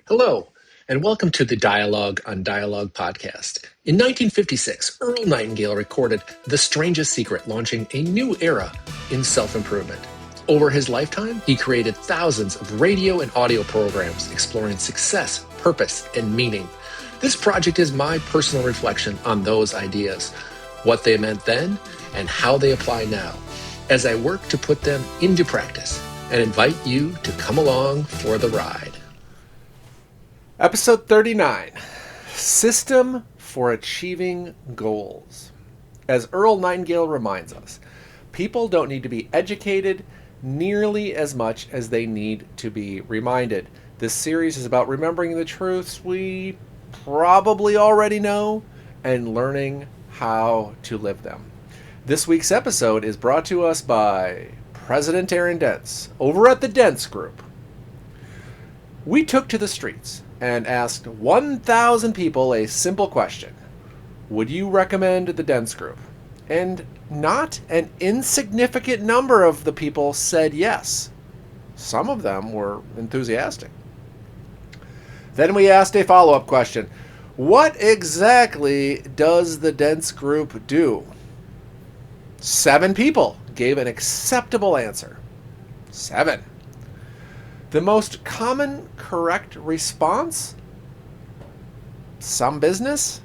Hello, and welcome to the Dialogue on Dialogue podcast. In 1956, Earl Nightingale recorded The Strangest Secret, launching a new era in self-improvement. Over his lifetime, he created thousands of radio and audio programs exploring success, purpose, and meaning. This project is my personal reflection on those ideas, what they meant then, and how they apply now, as I work to put them into practice, and invite you to come along for the ride. Episode 39, System for Achieving Goals. As Earl Nightingale reminds us, people don't need to be educated nearly as much as they need to be reminded. This series is about remembering the truths we probably already know and learning how to live them. This week's episode is brought to us by President Aaron Dents over at the Dents Group. We took to the streets and asked 1,000 people a simple question. Would you recommend the Dents Group? And not an insignificant number of the people said yes. Some of them were enthusiastic. Then we asked a follow-up question. What exactly does the Dents Group do? 7 people gave an acceptable answer. 7. The most common correct response? Some business?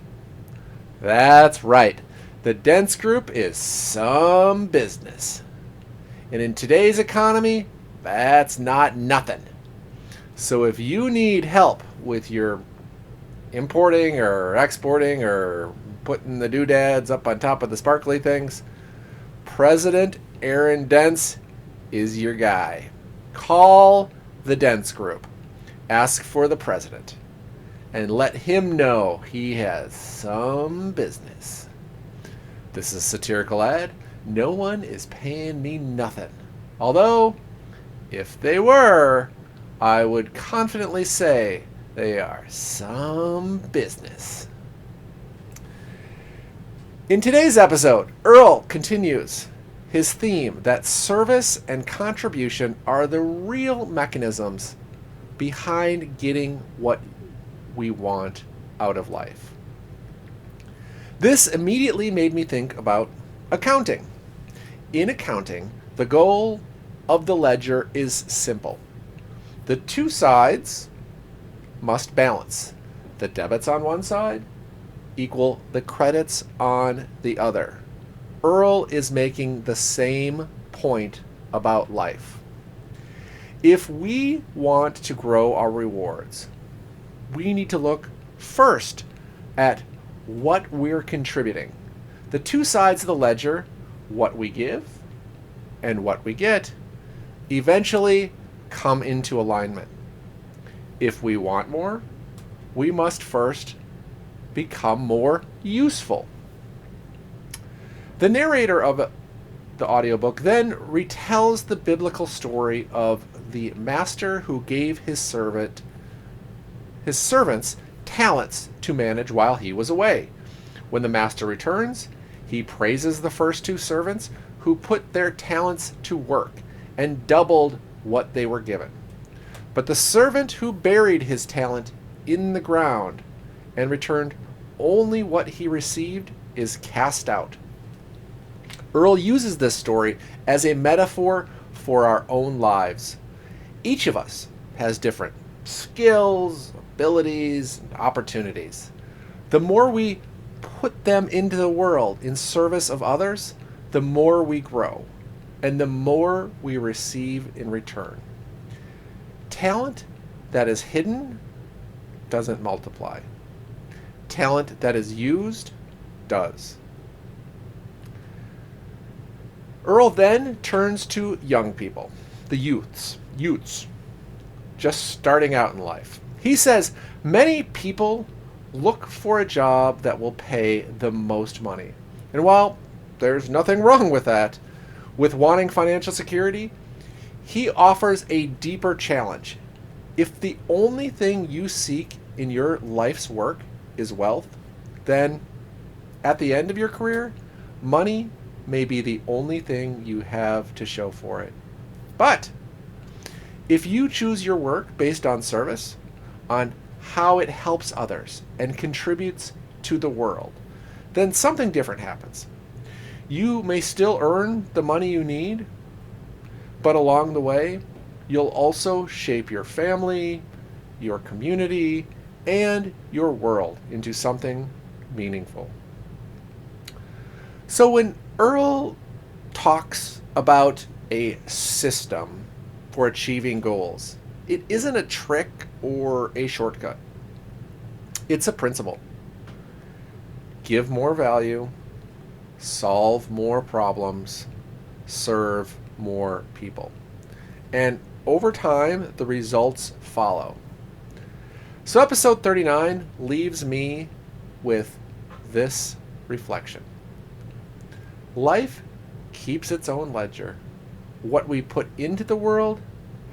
That's right. The Dents Group is some business. And in today's economy, that's not nothing. So if you need help with your importing or exporting or putting the doodads up on top of the sparkly things, President Aaron Dents is your guy. Call the Dents Group. Ask for the president. And let him know he has some business. This is a satirical ad. No one is paying me nothing. Although, if they were, I would confidently say they are some business. In today's episode, Earl continues his theme that service and contribution are the real mechanisms behind getting what we want out of life. This immediately made me think about accounting. In accounting, the goal of the ledger is simple. The two sides must balance. The debits on one side equal the credits on the other. Earl is making the same point about life. If we want to grow our rewards, we need to look first at what we're contributing. The two sides of the ledger, what we give and what we get, eventually come into alignment. If we want more, we must first become more useful. The narrator of the audiobook then retells the biblical story of the master who gave his servants talents to manage while he was away. When the master returns, he praises the first 2 servants who put their talents to work and doubled what they were given. But the servant who buried his talent in the ground and returned only what he received is cast out. Earl uses this story as a metaphor for our own lives. Each of us has different skills, abilities, and opportunities. The more we put them into the world in service of others, the more we grow, and the more we receive in return. Talent that is hidden doesn't multiply. Talent that is used does. Earl then turns to young people, the youths, just starting out in life. He says, many people look for a job that will pay the most money. And while there's nothing wrong with that, with wanting financial security, he offers a deeper challenge. If the only thing you seek in your life's work is wealth, then at the end of your career, money may be the only thing you have to show for it. But if you choose your work based on service, on how it helps others and contributes to the world, then something different happens. You may still earn the money you need, but along the way, you'll also shape your family, your community, and your world into something meaningful. So when Earl talks about a system for achieving goals, it isn't a trick or a shortcut. It's a principle. Give more value, solve more problems, serve more people. And over time, the results follow. So, episode 39 leaves me with this reflection: life keeps its own ledger. What we put into the world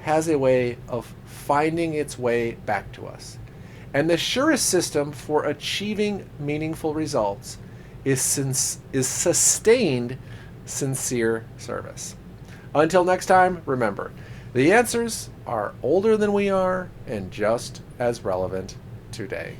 has a way of finding its way back to us. And the surest system for achieving meaningful results is sustained, sincere service. Until next time, remember, the answers are older than we are and just as relevant today.